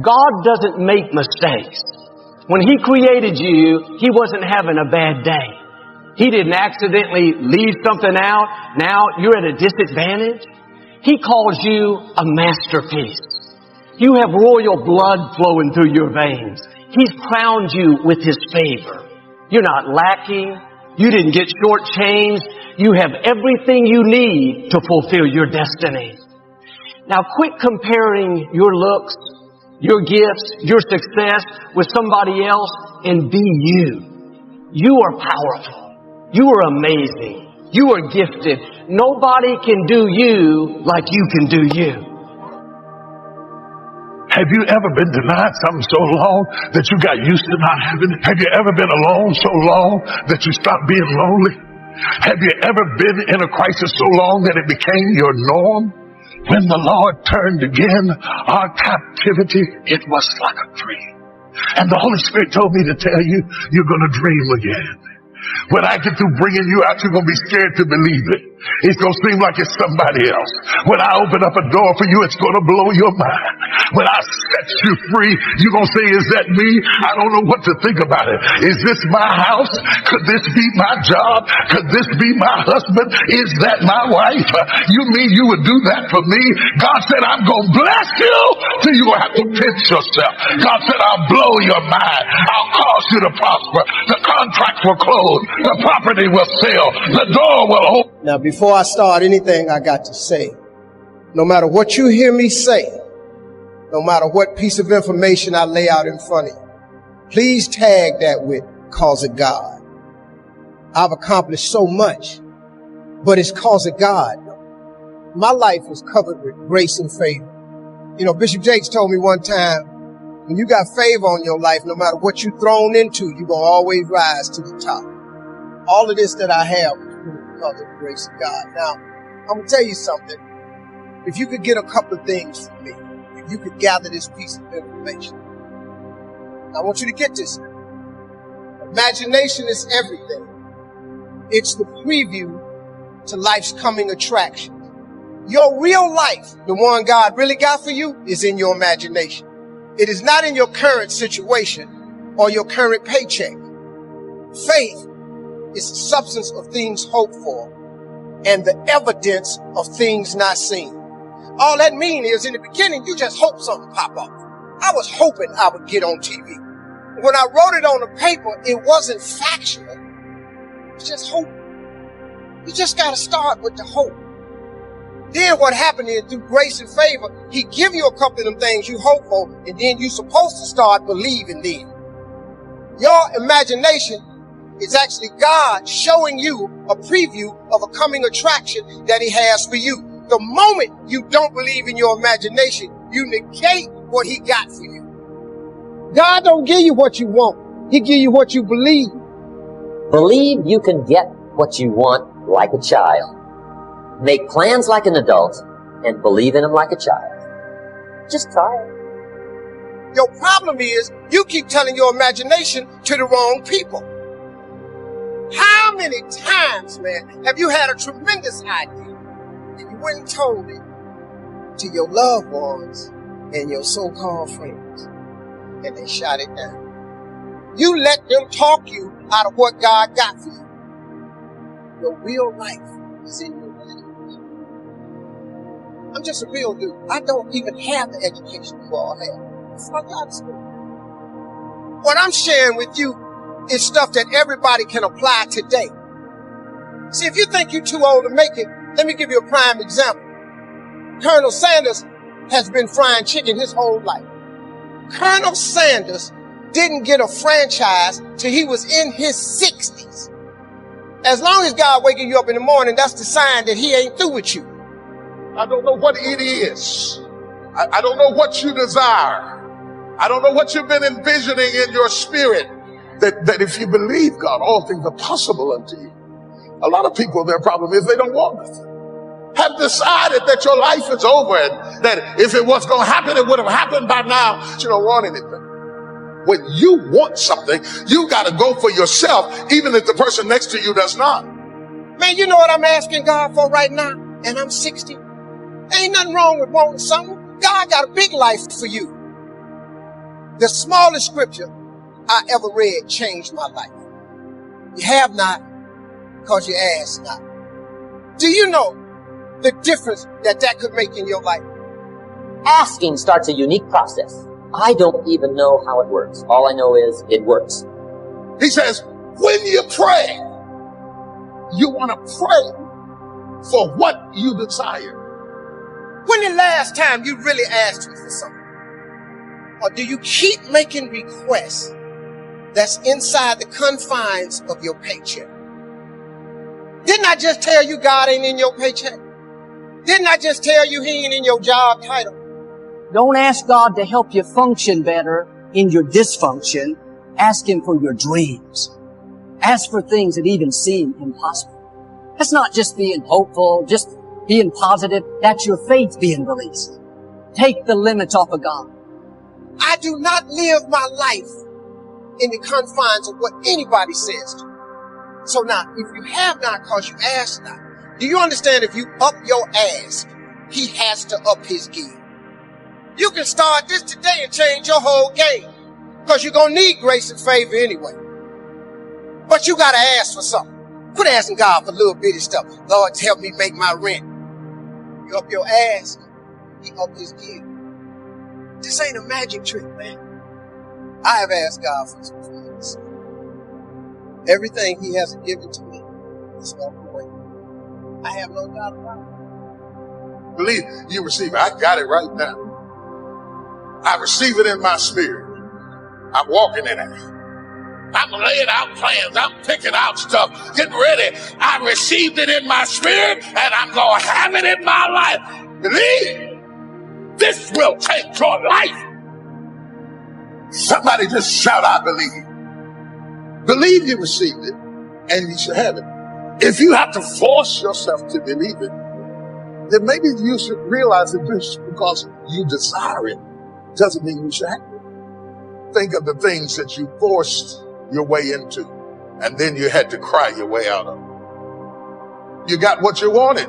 God doesn't make mistakes. When He created you, He wasn't having a bad day. He didn't accidentally leave something out. Now you're at a disadvantage. He calls you a masterpiece. You have royal blood flowing through your veins. He's crowned you with His favor. You're not lacking. You didn't get shortchanged. You have everything you need to fulfill your destiny. Now quit comparing your looks, your gifts, your success with somebody else and be you. You are powerful. You are amazing. You are gifted. Nobody can do you like you can do you. Have you ever been denied something so long that you got used to not having it? Have you ever been alone so long that you stopped being lonely? Have you ever been in a crisis so long that it became your norm? When the Lord turned again our captivity, it was like a dream. And the Holy Spirit told me to tell you, you're going to dream again. When I get through bringing you out, you're going to be scared to believe it. It's going to seem like it's somebody else. When I open up a door for you, it's going to blow your mind. When I set you free, you're going to say, is that me? I don't know what to think about it. Is this my house? Could this be my job? Could this be my husband? Is that my wife? You mean you would do that for me? God said, I'm going to bless you till you're going to have to pinch yourself. God said, I'll blow your mind. I'll cause you to prosper. The contracts will close. The property will sell. The door will open. Now, before I start anything I got to say, no matter what you hear me say, no matter what piece of information I lay out in front of you, please tag that with "cause of God." I've accomplished so much, but it's cause of God. My life is covered with grace and favor. You know, Bishop Jakes told me one time, when you got favor on your life, no matter what you're thrown into, you're going to always rise to the top. All of this that I have is because of the grace of God. Now, I'm going to tell you something. If you could get a couple of things from me, if you could gather this piece of information, I want you to get this. Imagination is everything. It's the preview to life's coming attraction. Your real life, the one God really got for you, is in your imagination. It is not in your current situation or your current paycheck. Faith is the substance of things hoped for and the evidence of things not seen. All that means is in the beginning, you just hope something pop up. I was hoping I would get on TV. When I wrote it on the paper, it wasn't factual. It was just hope. You just got to start with the hope. Then what happened is through grace and favor, He give you a couple of them things you hope for, and then you're supposed to start believing then. Your imagination is actually God showing you a preview of a coming attraction that He has for you. The moment you don't believe in your imagination, you negate what He got for you. God don't give you what you want. He give you what you believe. Believe you can get what you want like a child. Make plans like an adult and believe in them like a child. Just try it. Your problem is you keep telling your imagination to the wrong people. How many times, man, have you had a tremendous idea and you went and told it to your loved ones and your so-called friends and they shot it down? You let them talk you out of what God got for you. Your real life is in your imagination. I'm just a real dude. I don't even have the education you all have. It's like out of school. What I'm sharing with you is stuff that everybody can apply today. See, if you think you're too old to make it, let me give you a prime example. Colonel Sanders has been frying chicken his whole life. Colonel Sanders didn't get a franchise till he was in his 60s. As long as God waking you up in the morning, that's the sign that He ain't through with you. I don't know what it is. I don't know what you desire. I don't know what you've been envisioning in your spirit. That if you believe God, all things are possible unto you. A lot of people, their problem is they don't want nothing. Have decided that your life is over and that if it was going to happen, it would have happened by now. But you don't want anything. When you want something, you got to go for yourself, even if the person next to you does not. Man, you know what I'm asking God for right now? And I'm 60. Ain't nothing wrong with wanting something. God got a big life for you. The smallest scripture I ever read changed my life. You have not because you ask not. Do you know the difference that could make in your life? Asking starts a unique process. I don't even know how it works. All I know is it works. He says, when you pray, you want to pray for what you desire. When the last time you really asked me for something? Or do you keep making requests that's inside the confines of your paycheck? Didn't I just tell you God ain't in your paycheck? Didn't I just tell you He ain't in your job title? Don't ask God to help you function better in your dysfunction. Ask Him for your dreams. Ask for things that even seem impossible. That's not just being hopeful, just being positive. That's your faith being released. Take the limits off of God. I do not live my life in the confines of what anybody says to me. So now, if you have not because you ask not, do you understand if you up your ask, He has to up His give? You can start this today and change your whole game because you're going to need grace and favor anyway. But you got to ask for something. Quit asking God for little bitty stuff. Lord, help me make my rent. You up your ask, He up His give. This ain't a magic trick, man. I have asked God for some things. Everything He hasn't given to me is walked away. I have no doubt about it. Believe you receive it. I got it right now. I receive it in my spirit. I'm walking in it. I'm laying out plans. I'm picking out stuff, getting ready. I received it in my spirit, and I'm going to have it in my life. Believe this will change your life. Somebody just shout, I believe. Believe you received it, and you should have it. If you have to force yourself to believe it, then maybe you should realize that just because you desire it doesn't mean you should have it. Think of the things that you forced your way into, and then you had to cry your way out of. You got what you wanted,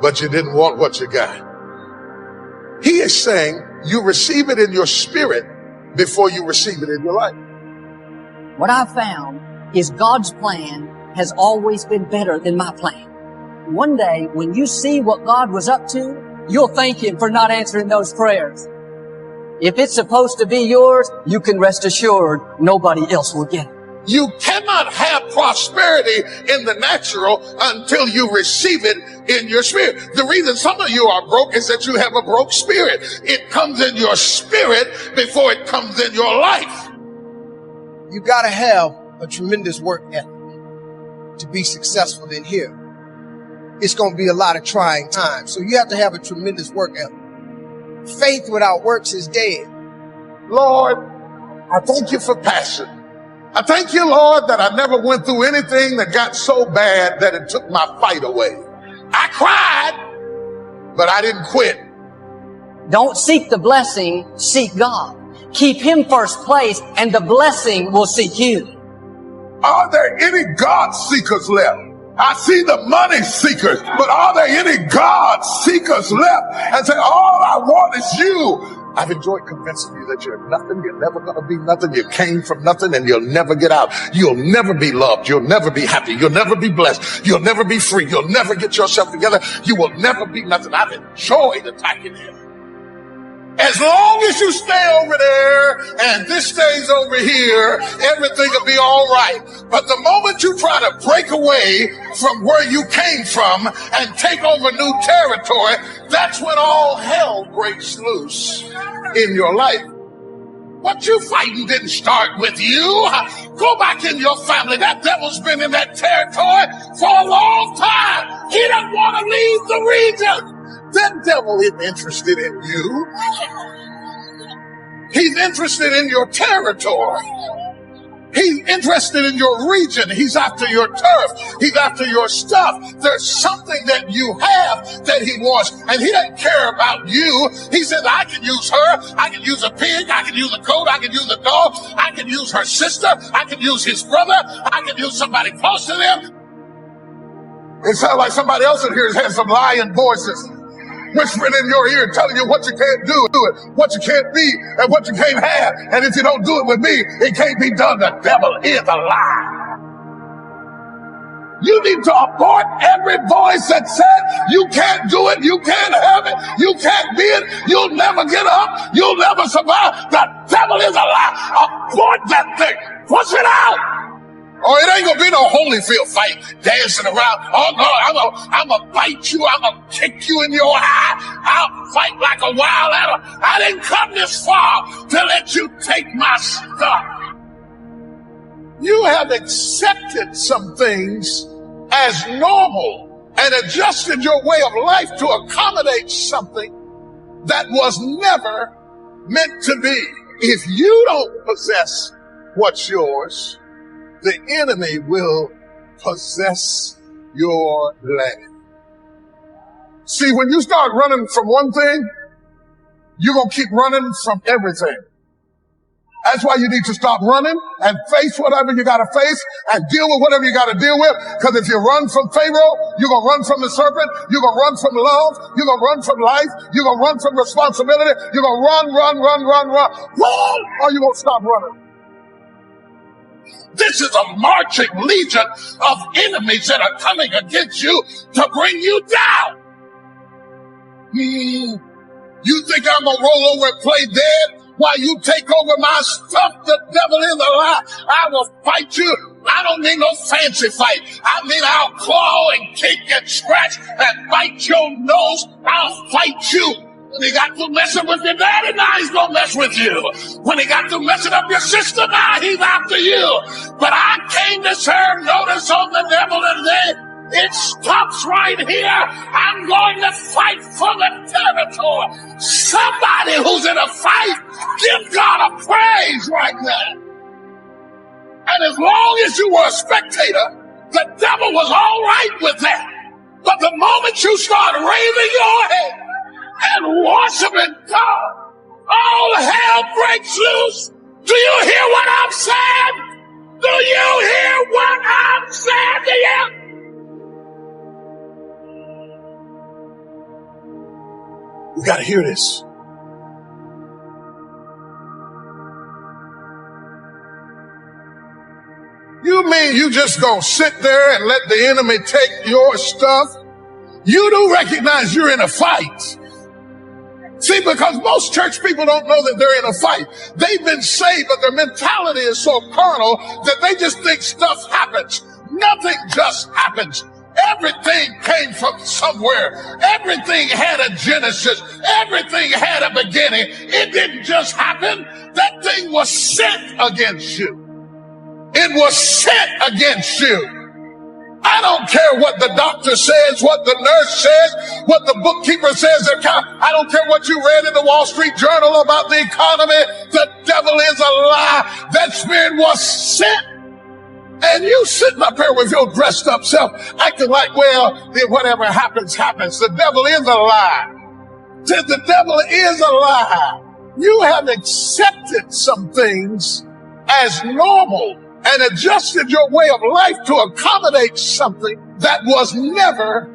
but you didn't want what you got. He is saying you receive it in your spirit before you receive it in your life. What I've found is God's plan has always been better than my plan. One day, when you see what God was up to, you'll thank Him for not answering those prayers. If it's supposed to be yours, you can rest assured nobody else will get it. You cannot have prosperity in the natural until you receive it in your spirit. The reason some of you are broke is that you have a broke spirit. It comes in your spirit before it comes in your life. You got to have a tremendous work ethic to be successful in here. It's going to be a lot of trying times. So you have to have a tremendous work ethic. Faith without works is dead. Lord, I thank you for passion. I thank you, Lord, that I never went through anything that got so bad that it took my fight away. I cried, but I didn't quit. Don't seek the blessing, seek God. Keep Him first place, and the blessing will seek you. Are there any God seekers left? I see the money seekers, but are there any God seekers left? And say, all I want is you. I've enjoyed convincing you that you're nothing, you're never going to be nothing, you came from nothing, and you'll never get out. You'll never be loved, you'll never be happy, you'll never be blessed, you'll never be free, you'll never get yourself together, you will never be nothing. I've enjoyed attacking him. As long as you stay over there and this stays over here, everything will be all right. But the moment you try to break away from where you came from and take over new territory, that's when all hell breaks loose in your life. What you fighting didn't start with you. Go back in your family. That devil's been in that territory for a long time. He doesn't want to leave the region. That devil isn't interested in you. He's interested in your territory. He's interested in your region. He's after your turf. He's after your stuff. There's something that you have that he wants, and he doesn't care about you. He says, I can use her. I can use a pig. I can use a goat. I can use a dog. I can use her sister. I can use his brother. I can use somebody close to them. It sounds like somebody else in here has had some lying voices. whispering in your ear, telling you what you can't do it, what you can't be, and what you can't have. And if you don't do it with me, it can't be done. The devil is a lie. You need to abort every voice that said you can't do it, you can't have it, you can't be it, you'll never get up, you'll never survive. The devil is a lie. Abort that thing. Push it out. Or it ain't gonna be no Holyfield fight, dancing around. Oh no, I'm gonna bite you, I'm gonna kick you in your eye. I'll fight like a wild animal. I didn't come this far to let you take my stuff. You have accepted some things as normal and adjusted your way of life to accommodate something that was never meant to be. If you don't possess what's yours, the enemy will possess your land. See, when you start running from one thing, you're going to keep running from everything. That's why you need to stop running and face whatever you got to face and deal with whatever you got to deal with. Because if you run from Pharaoh, you're going to run from the serpent. You're going to run from love. You're going to run from life. You're going to run from responsibility. You're going to run. Or you're going to stop running. This is a marching legion of enemies that are coming against you to bring you down. You think I'm going to roll over and play dead while you take over my stuff? The devil is a lie. I will fight you. I don't mean no fancy fight. I mean I'll claw and kick and scratch and bite your nose. I'll fight you. When he got to messing with your daddy, now he's gonna mess with you. When he got to messing up your sister, now he's after you. But I came to serve notice on the devil today. It stops right here. I'm going to fight for the territory. Somebody who's in a fight, give God a praise right now. And as long as you were a spectator, the devil was all right with that. But the moment you start raising your head and worshiping God, all hell breaks loose. Do you hear what I'm saying? Do you hear what I'm saying to you? You got to hear this. You mean you just gonna sit there and let the enemy take your stuff? You do recognize you're in a fight. See, because most church people don't know that they're in a fight. They've been saved, but their mentality is so carnal that they just think stuff happens. Nothing just happens. Everything came from somewhere. Everything had a genesis. Everything had a beginning. It didn't just happen. That thing was sent against you. It was sent against you. I don't care what the doctor says, what the nurse says, what the bookkeeper says. I don't care what you read in the Wall Street Journal about the economy. The devil is a lie. That spirit was sent. And you sitting up here with your dressed up self, acting like, well, then whatever happens, happens. The devil is a lie. The devil is a lie. You have accepted some things as normal and adjusted your way of life to accommodate something that was never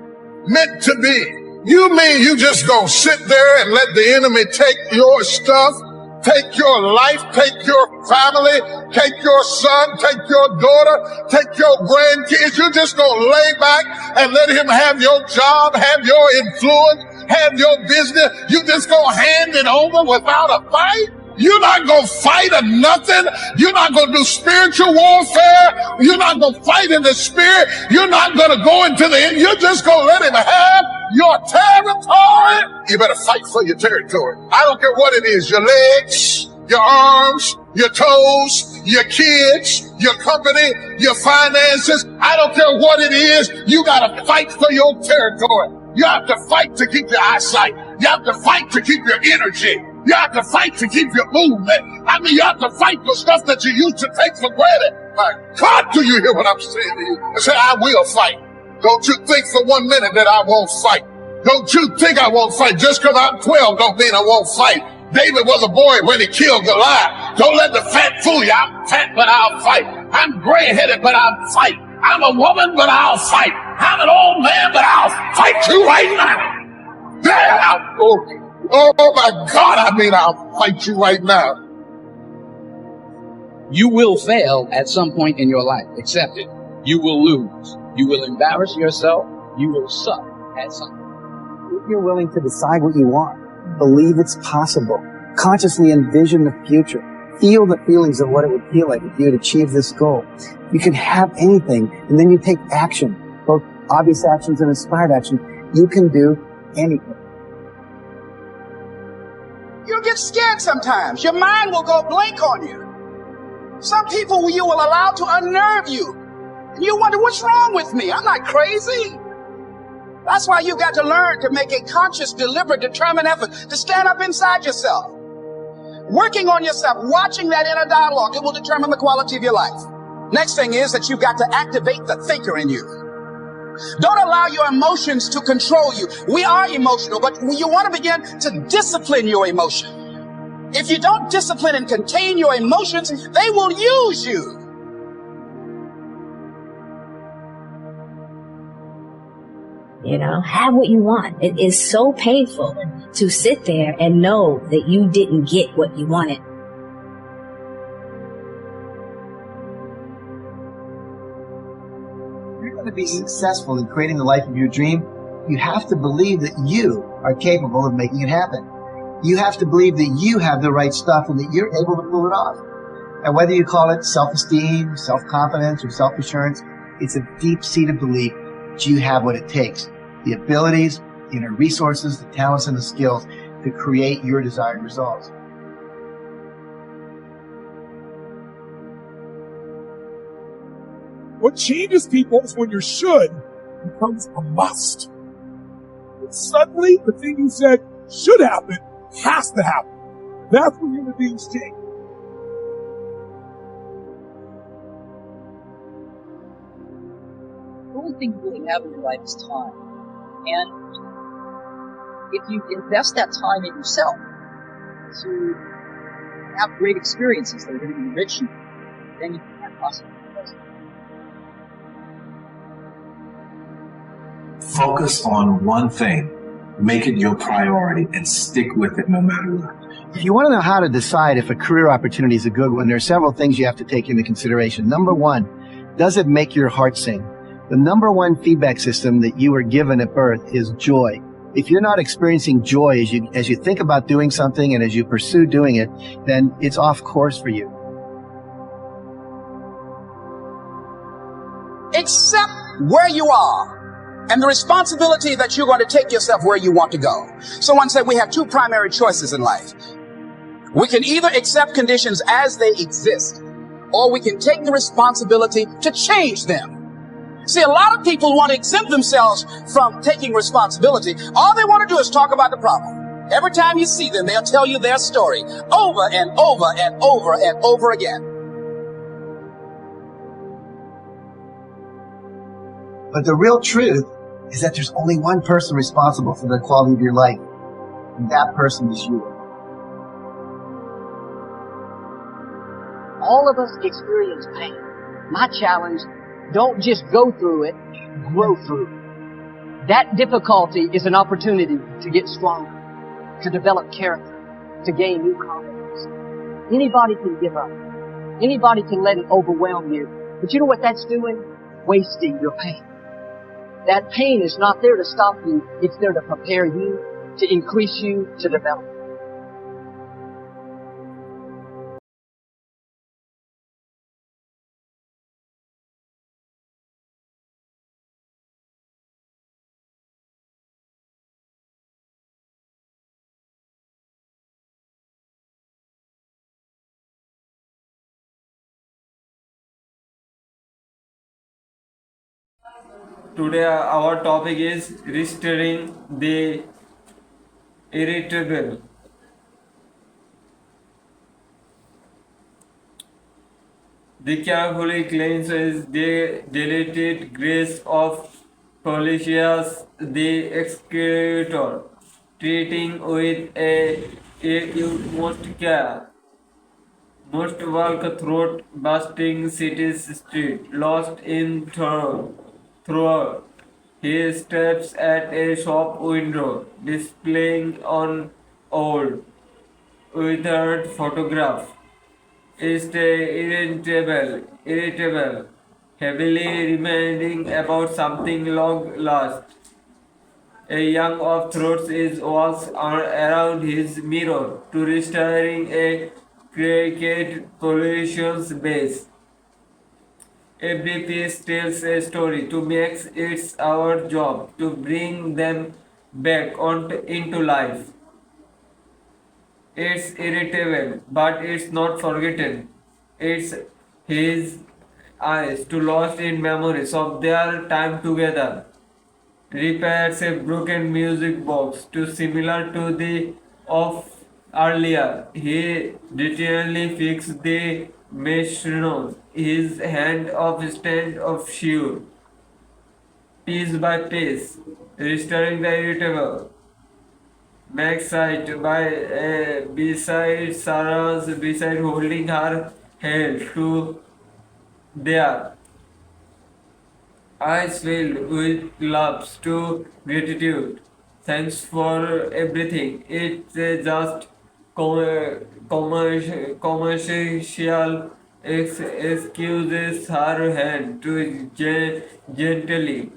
meant to be. You mean you just gonna sit there and let the enemy take your stuff? Take your life, take your family, take your son, take your daughter, take your grandkids. You're just going to lay back and let him have your job, have your influence, have your business. You just going to hand it over without a fight? You're not going to fight or nothing. You're not going to do spiritual warfare. You're not going to fight in the spirit. You're not going to go into the end. You're just going to let him have your territory. You better fight for your territory. I don't care what it is. Your legs, your arms, your toes, your kids, your company, your finances. I don't care what it is. You got to fight for your territory. You have to fight to keep your eyesight. You have to fight to keep your energy. You have to fight to keep your movement. I mean, you have to fight for stuff that you used to take for granted. My God, do you hear what I'm saying to you? I say, I will fight. Don't you think for 1 minute that I won't fight. Don't you think I won't fight. Just because I'm 12 don't mean I won't fight. David was a boy when he killed Goliath. Don't let the fat fool you. I'm fat, but I'll fight. I'm gray-headed, but I'll fight. I'm a woman, but I'll fight. I'm an old man, but I'll fight you right now. Oh my God, I mean, I'll fight you right now. You will fail at some point in your life. Accept it. You will lose. You will embarrass yourself. You will suck at something. If you're willing to decide what you want, believe it's possible, consciously envision the future, feel the feelings of what it would feel like if you had achieved this goal, you can have anything, and then you take action, both obvious actions and inspired action. You can do anything. You'll get scared sometimes. Your mind will go blank on you. Some people you will allow to unnerve you. And you wonder, what's wrong with me? I'm not crazy. That's why you got to learn to make a conscious, deliberate, determined effort to stand up inside yourself. Working on yourself, watching that inner dialogue, it will determine the quality of your life. Next thing is that you've got to activate the thinker in you. Don't allow your emotions to control you. We are emotional, but you want to begin to discipline your emotion. If you don't discipline and contain your emotions, they will use you. You know, have what you want. It is so painful to sit there and know that you didn't get what you wanted. If you're going to be successful in creating the life of your dream, you have to believe that you are capable of making it happen. You have to believe that you have the right stuff and that you're able to pull it off. And whether you call it self-esteem, self-confidence, or self-assurance, it's a deep-seated belief that you have what it takes. The abilities, the inner resources, the talents, and the skills to create your desired results. What changes people is when your should becomes a must. And suddenly, the thing you said should happen has to happen. That's when human beings change. The only thing you really have in your life is time. And if you invest that time in yourself to have great experiences that are going to enrich you, then you can't possibly invest. Focus on one thing. Make it your priority and stick with it no matter what. If you want to know how to decide if a career opportunity is a good one, there are several things you have to take into consideration. Number one, does it make your heart sing? The number one feedback system that you were given at birth is joy. If you're not experiencing joy as you think about doing something and as you pursue doing it, then it's off course for you. Accept where you are and the responsibility that you're going to take yourself where you want to go. Someone said we have two primary choices in life. We can either accept conditions as they exist, or we can take the responsibility to change them. See, a lot of people want to exempt themselves from taking responsibility. All they want to do is talk about the problem. Every time you see them, they'll tell you their story over and over and over and over again. But the real truth is that there's only one person responsible for the quality of your life, and that person is you. All of us experience pain. My challenge, don't just go through it, grow through it. That difficulty is an opportunity to get stronger, to develop character, to gain new confidence. Anybody can give up. Anybody can let it overwhelm you. But you know what that's doing? Wasting your pain. That pain is not there to stop you. It's there to prepare you, to increase you, to develop. Today our topic is restoring the irritable. The carefully cleanses the dilated grace of Felicius the executor, treating with a utmost care. Must walk throat-busting cities street, lost in through He steps at a shop window, displaying an old, withered photograph. Is irritable, heavily reminding about something long lost. A young of throats is walks around his mirror to restoring a cricket pollution's base. Every piece tells a story to make it's our job to bring them back into life. It's irritable, but it's not forgotten. It's his eyes to lost in memories of their time together. Repairs a broken music box to similar to the of earlier. He detailedly fixed the metronome. His hand of stand of sure, piece by piece, restoring the irritable. Maxite by beside Sarah's beside holding her hand to their eyes filled with loves to gratitude. Thanks for everything. It's just commercial excuses her hand to gently,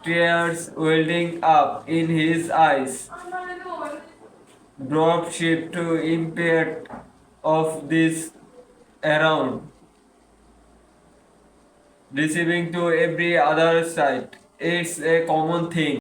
tears welling up in his eyes. Drop ship to impact of this around, receiving to every other side. It's a common thing.